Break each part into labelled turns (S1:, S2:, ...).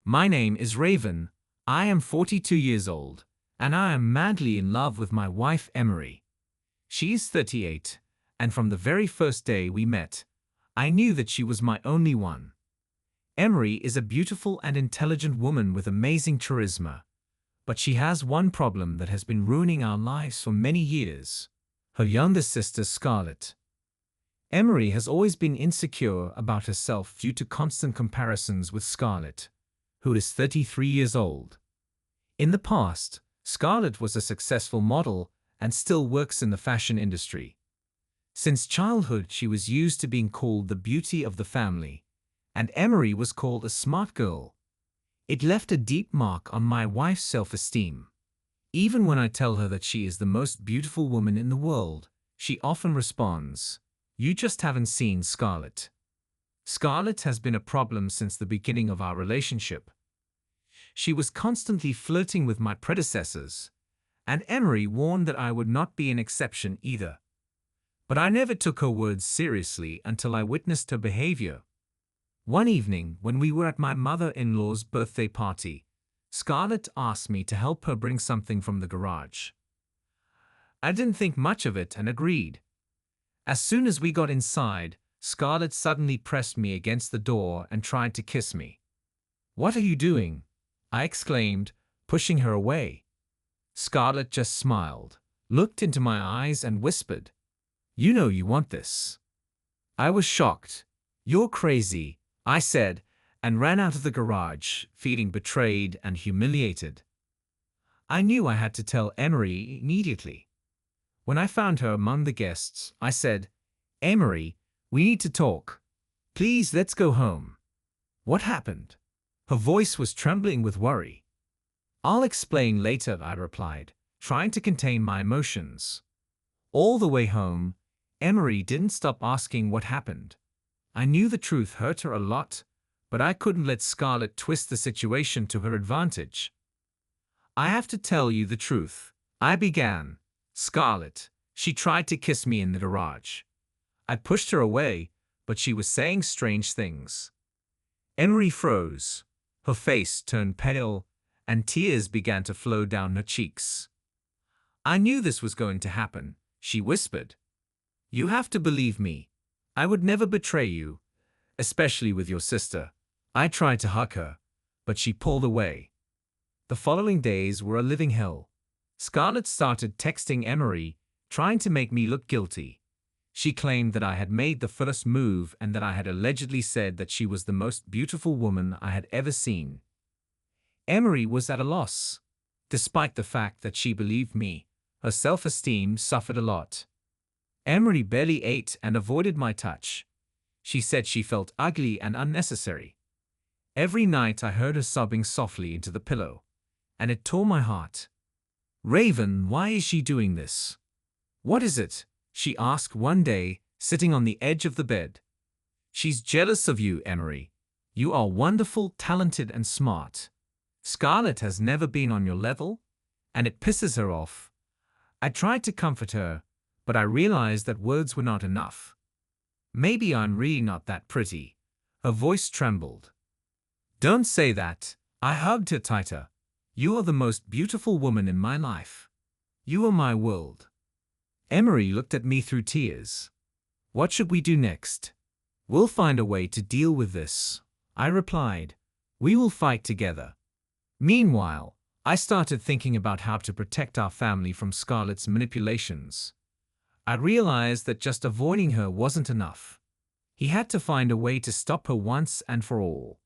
S1: My name is Raven. I am 42 years old, and I am madly in love with my wife Emery. She is 38, and from the very first day we met, I knew that she was my only one. Emery is a beautiful and intelligent woman with amazing charisma, but she has one problem that has been ruining our lives for many years: her younger sister Scarlett. Emery has always been insecure about herself due to constant comparisons with Scarlett, who is 33 years old. In the past, Scarlett was a successful model and still works in the fashion industry. Since childhood, she was used to being called the beauty of the family, and Emery was called a smart girl. It left a deep mark on my wife's self-esteem. Even when I tell her that she is the most beautiful woman in the world, she often responds, "You just haven't seen Scarlett." Scarlett has been a problem since the beginning of our relationship. She was constantly flirting with my predecessors, and Emery warned that I would not be an exception either. But I never took her words seriously until I witnessed her behavior. One evening, when we were at my mother-in-law's birthday party, Scarlett asked me to help her bring something from the garage. I didn't think much of it and agreed. As soon as we got inside, Scarlett suddenly pressed me against the door and tried to kiss me. "What are you doing?" I exclaimed, pushing her away. Scarlett just smiled, looked into my eyes and whispered, "You know you want this." I was shocked. "You're crazy," I said, and ran out of the garage, feeling betrayed and humiliated. I knew I had to tell Emery immediately. When I found her among the guests, I said, "Emery, we need to talk. Please, let's go home." "What happened?" Her voice was trembling with worry. "I'll explain later," I replied, trying to contain my emotions. All the way home, Emery didn't stop asking what happened. I knew the truth hurt her a lot, but I couldn't let Scarlett twist the situation to her advantage. "I have to tell you the truth," I began. "Scarlett, she tried to kiss me in the garage. I pushed her away, but she was saying strange things." Emery froze. Her face turned pale, and tears began to flow down her cheeks. "I knew this was going to happen," she whispered. "You have to believe me. I would never betray you, especially with your sister." I tried to hug her, but she pulled away. The following days were a living hell. Scarlett started texting Emery, trying to make me look guilty. She claimed that I had made the first move and that I had allegedly said that she was the most beautiful woman I had ever seen. Emery was at a loss. Despite the fact that she believed me, her self-esteem suffered a lot. Emery barely ate and avoided my touch. She said she felt ugly and unnecessary. Every night I heard her sobbing softly into the pillow, and it tore my heart. "Raven, why is she doing this?" "What is it?" she asked one day, sitting on the edge of the bed. "She's jealous of you, Emery. You are wonderful, talented, and smart. Scarlett has never been on your level, and it pisses her off." I tried to comfort her, but I realized that words were not enough. "Maybe I'm really not that pretty." Her voice trembled. "Don't say that." I hugged her tighter. "You are the most beautiful woman in my life. You are my world." Emery looked at me through tears. "What should we do next?" "We'll find a way to deal with this," I replied. "We will fight together." Meanwhile, I started thinking about how to protect our family from Scarlett's manipulations. I realized that just avoiding her wasn't enough. He had to find a way to stop her once and for all.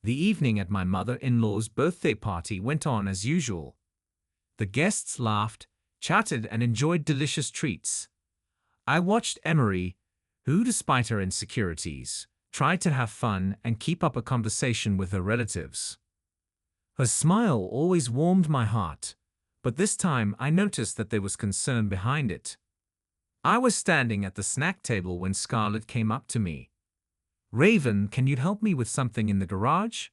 S1: The evening at my mother-in-law's birthday party went on as usual. The guests laughed, chatted, and enjoyed delicious treats. I watched Emery, who, despite her insecurities, tried to have fun and keep up a conversation with her relatives. Her smile always warmed my heart, but this time I noticed that there was concern behind it. I was standing at the snack table when Scarlett came up to me. "Raven, can you help me with something in the garage?"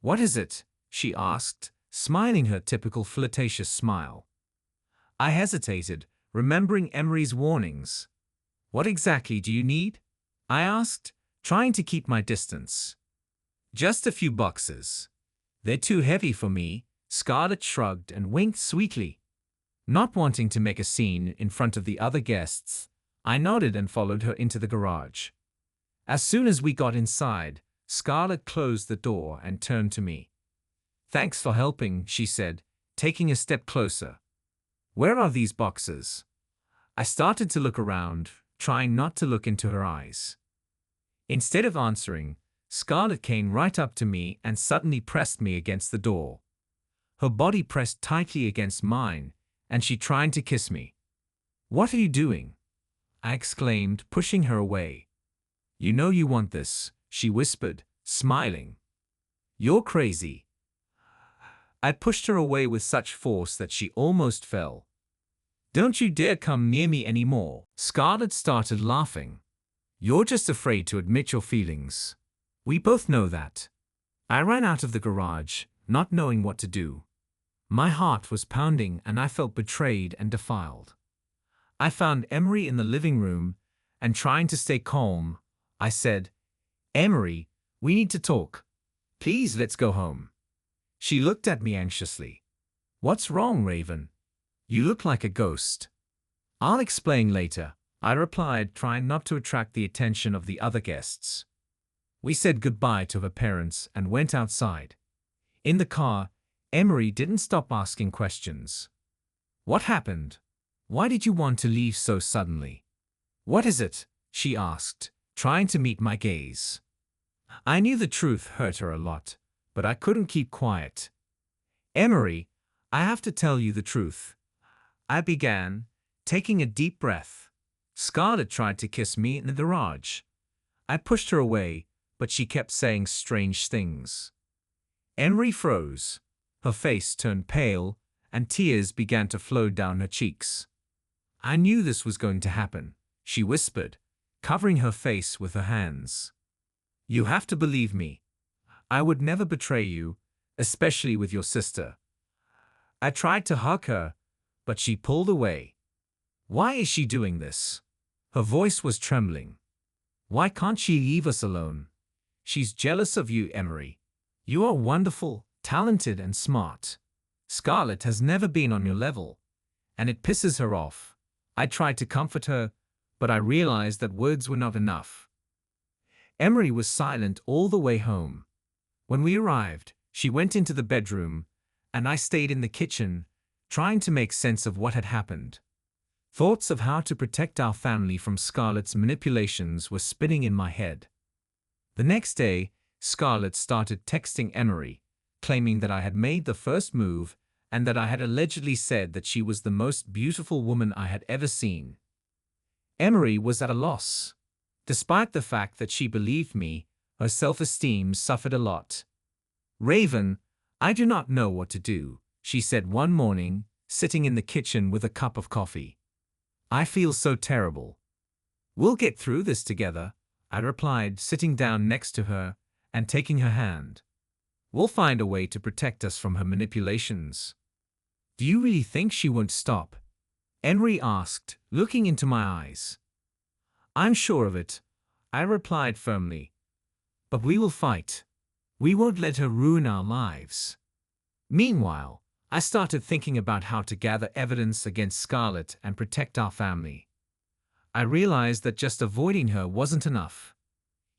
S1: "What is it?" she asked, smiling her typical flirtatious smile. I hesitated, remembering Emery's warnings. "What exactly do you need?" I asked, trying to keep my distance. "Just a few boxes. They're too heavy for me. Scarlett shrugged and winked sweetly. Not wanting to make a scene in front of the other guests, I nodded and followed her into the garage. As soon as we got inside, Scarlett closed the door and turned to me. "Thanks for helping," she said, taking a step closer. "Where are these boxes?" I started to look around, trying not to look into her eyes. Instead of answering, Scarlett came right up to me and suddenly pressed me against the door. Her body pressed tightly against mine, and she tried to kiss me. "What are you doing?" I exclaimed, pushing her away. "You know you want this," she whispered, smiling. "You're crazy." I pushed her away with such force that she almost fell. "Don't you dare come near me anymore." Scarlett started laughing. "You're just afraid to admit your feelings. We both know that." I ran out of the garage, not knowing what to do. My heart was pounding and I felt betrayed and defiled. I found Emery in the living room, and trying to stay calm, I said, "Emery, we need to talk. Please, let's go home." She looked at me anxiously. "What's wrong, Raven? You look like a ghost." "I'll explain later," I replied, trying not to attract the attention of the other guests. We said goodbye to her parents and went outside. In the car, Emery didn't stop asking questions. "What happened? Why did you want to leave so suddenly?" "What is it?" she asked, trying to meet my gaze. I knew the truth hurt her a lot, but I couldn't keep quiet. "Emery, I have to tell you the truth," I began, taking a deep breath. "Scarlett tried to kiss me in the garage. I pushed her away, but she kept saying strange things." Emery froze. Her face turned pale, and tears began to flow down her cheeks. "I knew this was going to happen," she whispered, covering her face with her hands. "You have to believe me. I would never betray you, especially with your sister." I tried to hug her, but she pulled away. "Why is she doing this?" Her voice was trembling. "Why can't she leave us alone? She's jealous of you, Emery. You are wonderful, talented, and smart. Scarlett has never been on your level, and it pisses her off." I tried to comfort her, but I realized that words were not enough. Emery was silent all the way home. When we arrived, she went into the bedroom, and I stayed in the kitchen, trying to make sense of what had happened. Thoughts of how to protect our family from Scarlett's manipulations were spinning in my head. The next day, Scarlett started texting Emery, claiming that I had made the first move and that I had allegedly said that she was the most beautiful woman I had ever seen. Emery was at a loss. Despite the fact that she believed me, her self-esteem suffered a lot. "Raven, I do not know what to do," she said one morning, sitting in the kitchen with a cup of coffee. "I feel so terrible." "We'll get through this together," I replied, sitting down next to her and taking her hand. "We'll find a way to protect us from her manipulations." "Do you really think she won't stop?" Emery asked, looking into my eyes. "I'm sure of it," I replied firmly. "But we will fight. We won't let her ruin our lives." Meanwhile, I started thinking about how to gather evidence against Scarlett and protect our family. I realized that just avoiding her wasn't enough.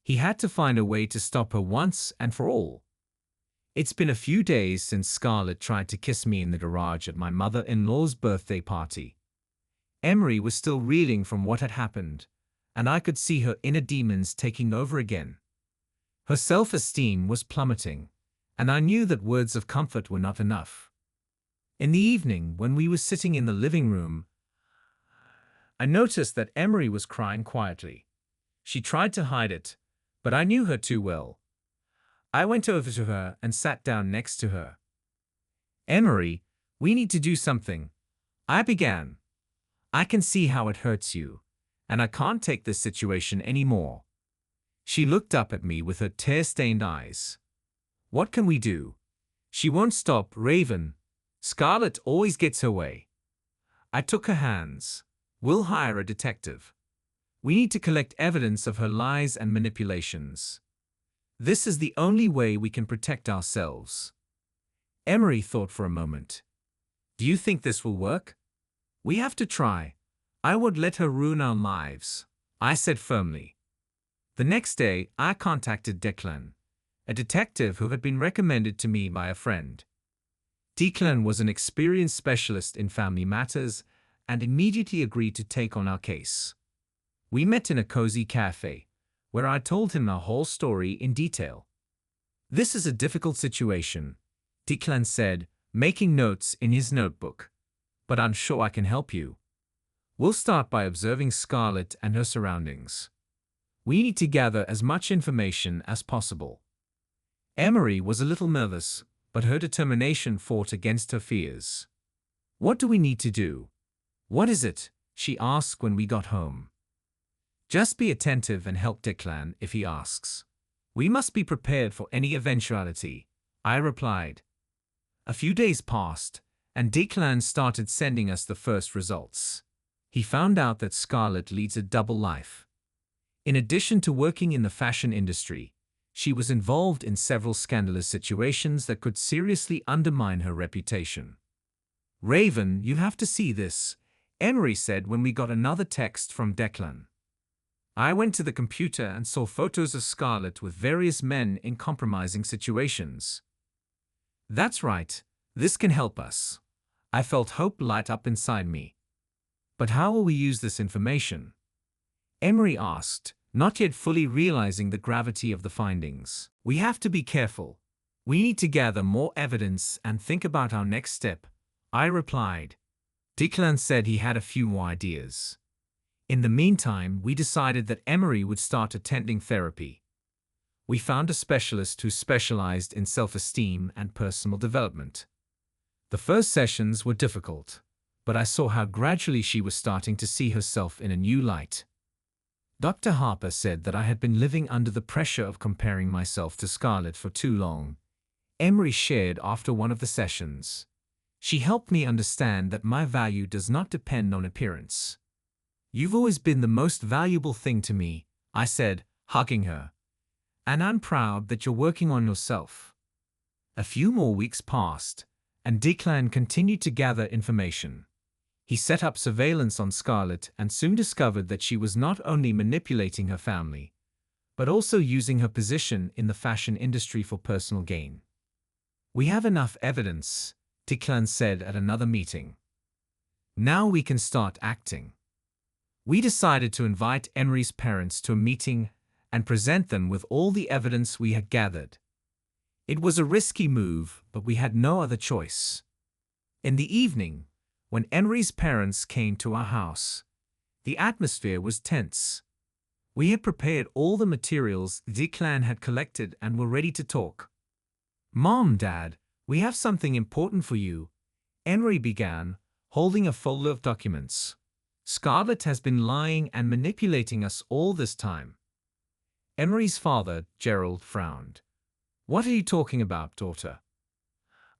S1: He had to find a way to stop her once and for all. It's been a few days since Scarlett tried to kiss me in the garage at my mother-in-law's birthday party. Emery was still reeling from what had happened, and I could see her inner demons taking over again. Her self-esteem was plummeting, and I knew that words of comfort were not enough. In the evening, when we were sitting in the living room, I noticed that Emery was crying quietly. She tried to hide it, but I knew her too well. I went over to her and sat down next to her. "Emery, we need to do something," I began. "I can see how it hurts you, and I can't take this situation anymore." She looked up at me with her tear-stained eyes. "What can we do?" "She won't stop, Raven. Scarlett always gets her way." I took her hands. "We'll hire a detective. We need to collect evidence of her lies and manipulations. This is the only way we can protect ourselves." Emery thought for a moment. Do you think this will work? We have to try. I would let her ruin our lives, I said firmly. The next day, I contacted Declan, a detective who had been recommended to me by a friend. Declan was an experienced specialist in family matters and immediately agreed to take on our case. We met in a cozy cafe, where I told him our whole story in detail. This is a difficult situation, Declan said, making notes in his notebook. But I'm sure I can help you. We'll start by observing Scarlett and her surroundings. We need to gather as much information as possible. Emery was a little nervous, but her determination fought against her fears. What do we need to do? What is it? She asked when we got home. Just be attentive and help Declan if he asks. We must be prepared for any eventuality, I replied. A few days passed, and Declan started sending us the first results. He found out that Scarlett leads a double life. In addition to working in the fashion industry, she was involved in several scandalous situations that could seriously undermine her reputation. Raven, you have to see this, Emery said when we got another text from Declan. I went to the computer and saw photos of Scarlett with various men in compromising situations. That's right, this can help us. I felt hope light up inside me. But how will we use this information? Emery asked, not yet fully realizing the gravity of the findings. We have to be careful. We need to gather more evidence and think about our next step, I replied. Declan said he had a few more ideas. In the meantime, we decided that Emery would start attending therapy. We found a specialist who specialized in self-esteem and personal development. The first sessions were difficult, but I saw how gradually she was starting to see herself in a new light. Dr. Harper said that I had been living under the pressure of comparing myself to Scarlett for too long. Emery shared after one of the sessions. She helped me understand that my value does not depend on appearance. You've always been the most valuable thing to me, I said, hugging her. And I'm proud that you're working on yourself. A few more weeks passed, and Declan continued to gather information. He set up surveillance on Scarlett and soon discovered that she was not only manipulating her family, but also using her position in the fashion industry for personal gain. We have enough evidence, Declan said at another meeting. Now we can start acting. We decided to invite Emery's parents to a meeting and present them with all the evidence we had gathered. It was a risky move, but we had no other choice. In the evening, when Emery's parents came to our house, the atmosphere was tense. We had prepared all the materials Declan had collected and were ready to talk. Mom, Dad, we have something important for you, Emery began, holding a folder of documents. Scarlett has been lying and manipulating us all this time. Emery's father, Gerald, frowned. What are you talking about, daughter?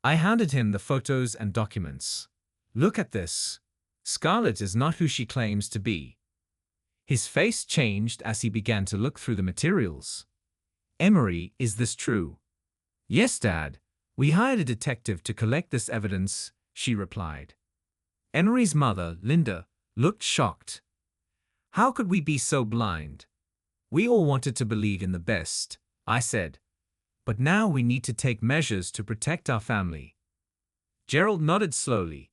S1: I handed him the photos and documents. Look at this. Scarlett is not who she claims to be. His face changed as he began to look through the materials. Emery, is this true? Yes, Dad. We hired a detective to collect this evidence, she replied. Emery's mother, Linda, looked shocked. How could we be so blind? We all wanted to believe in the best, I said. But now we need to take measures to protect our family. Gerald nodded slowly.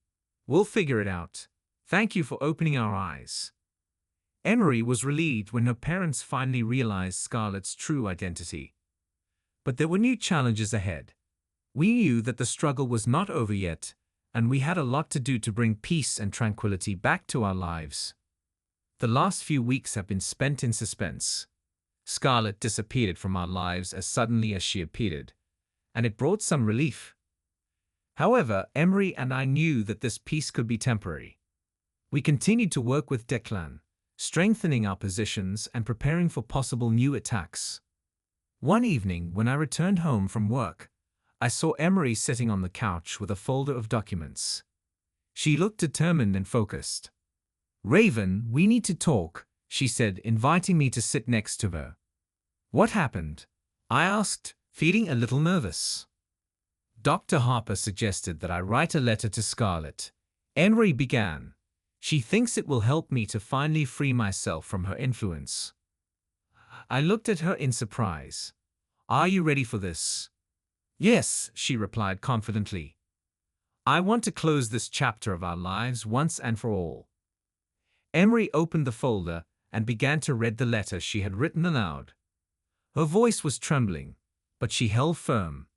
S1: We'll figure it out. Thank you for opening our eyes. Emery was relieved when her parents finally realized Scarlett's true identity. But there were new challenges ahead. We knew that the struggle was not over yet, and we had a lot to do to bring peace and tranquility back to our lives. The last few weeks have been spent in suspense. Scarlett disappeared from our lives as suddenly as she appeared, and it brought some relief. However, Emery and I knew that this peace could be temporary. We continued to work with Declan, strengthening our positions and preparing for possible new attacks. One evening, when I returned home from work, I saw Emery sitting on the couch with a folder of documents. She looked determined and focused. Raven, we need to talk, she said, inviting me to sit next to her. What happened? I asked, feeling a little nervous. Dr. Harper suggested that I write a letter to Scarlett. Emery began. She thinks it will help me to finally free myself from her influence. I looked at her in surprise. Are you ready for this? Yes, she replied confidently. I want to close this chapter of our lives once and for all. Emery opened the folder and began to read the letter she had written aloud. Her voice was trembling, but she held firm.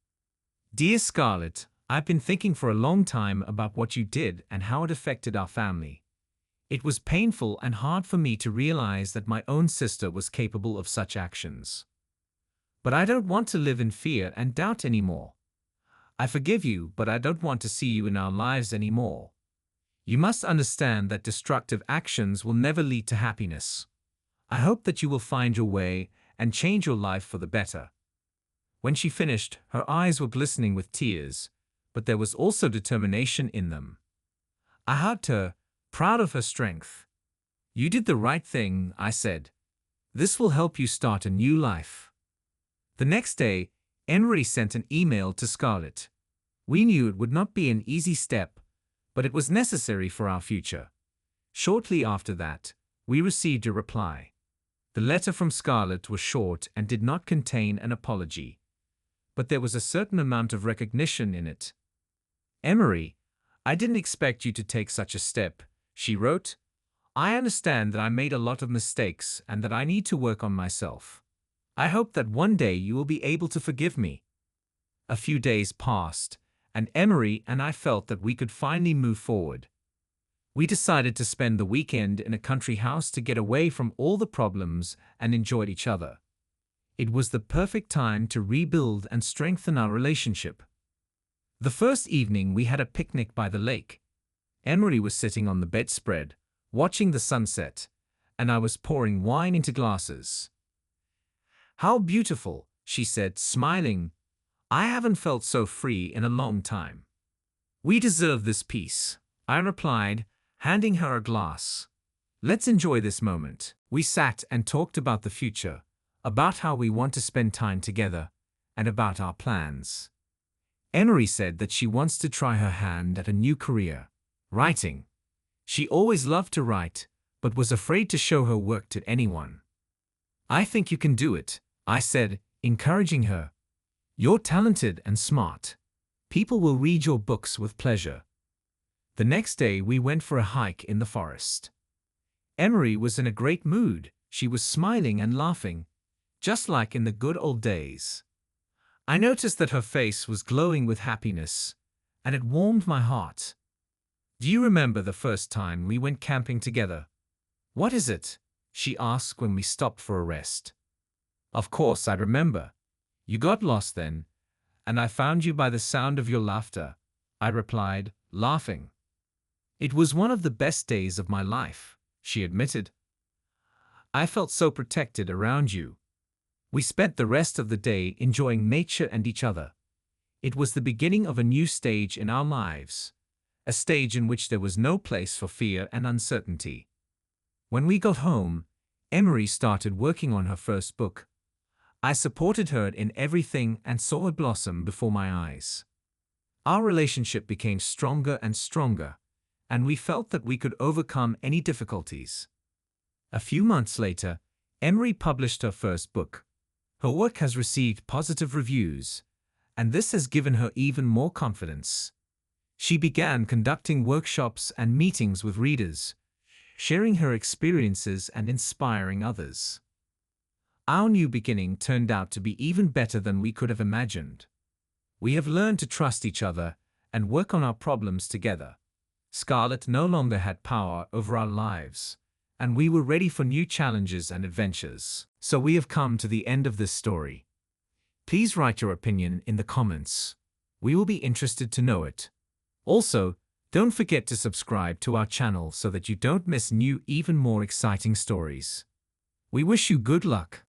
S1: Dear Scarlett, I've been thinking for a long time about what you did and how it affected our family. It was painful and hard for me to realize that my own sister was capable of such actions. But I don't want to live in fear and doubt anymore. I forgive you, but I don't want to see you in our lives anymore. You must understand that destructive actions will never lead to happiness. I hope that you will find your way and change your life for the better. When she finished, her eyes were glistening with tears, but there was also determination in them. I hugged her, proud of her strength. You did the right thing, I said. This will help you start a new life. The next day, Emery sent an email to Scarlett. We knew it would not be an easy step, but it was necessary for our future. Shortly after that, we received a reply. The letter from Scarlett was short and did not contain an apology, but there was a certain amount of recognition in it. Emery, I didn't expect you to take such a step, she wrote. I understand that I made a lot of mistakes and that I need to work on myself. I hope that one day you will be able to forgive me. A few days passed, and Emery and I felt that we could finally move forward. We decided to spend the weekend in a country house to get away from all the problems and enjoy each other. It was the perfect time to rebuild and strengthen our relationship. The first evening we had a picnic by the lake. Emery was sitting on the bedspread, watching the sunset, and I was pouring wine into glasses. How beautiful, she said, smiling. I haven't felt so free in a long time. We deserve this peace, I replied, handing her a glass. Let's enjoy this moment. We sat and talked about the future, about how we want to spend time together, and about our plans. Emery said that she wants to try her hand at a new career, writing. She always loved to write, but was afraid to show her work to anyone. I think you can do it, I said, encouraging her. You're talented and smart. People will read your books with pleasure. The next day we went for a hike in the forest. Emery was in a great mood. She was smiling and laughing, just like in the good old days. I noticed that her face was glowing with happiness, and it warmed my heart. Do you remember the first time we went camping together? What is it? She asked when we stopped for a rest. Of course I remember. You got lost then, and I found you by the sound of your laughter, I replied, laughing. It was one of the best days of my life, she admitted. I felt so protected around you. We spent the rest of the day enjoying nature and each other. It was the beginning of a new stage in our lives, a stage in which there was no place for fear and uncertainty. When we got home, Emery started working on her first book. I supported her in everything and saw it blossom before my eyes. Our relationship became stronger and stronger, and we felt that we could overcome any difficulties. A few months later, Emery published her first book. Her work has received positive reviews, and this has given her even more confidence. She began conducting workshops and meetings with readers, sharing her experiences and inspiring others. Our new beginning turned out to be even better than we could have imagined. We have learned to trust each other and work on our problems together. Scarlett no longer had power over our lives, and we were ready for new challenges and adventures. So we have come to the end of this story. Please write your opinion in the comments. We will be interested to know it. Also, don't forget to subscribe to our channel so that you don't miss new, even more exciting stories. We wish you good luck.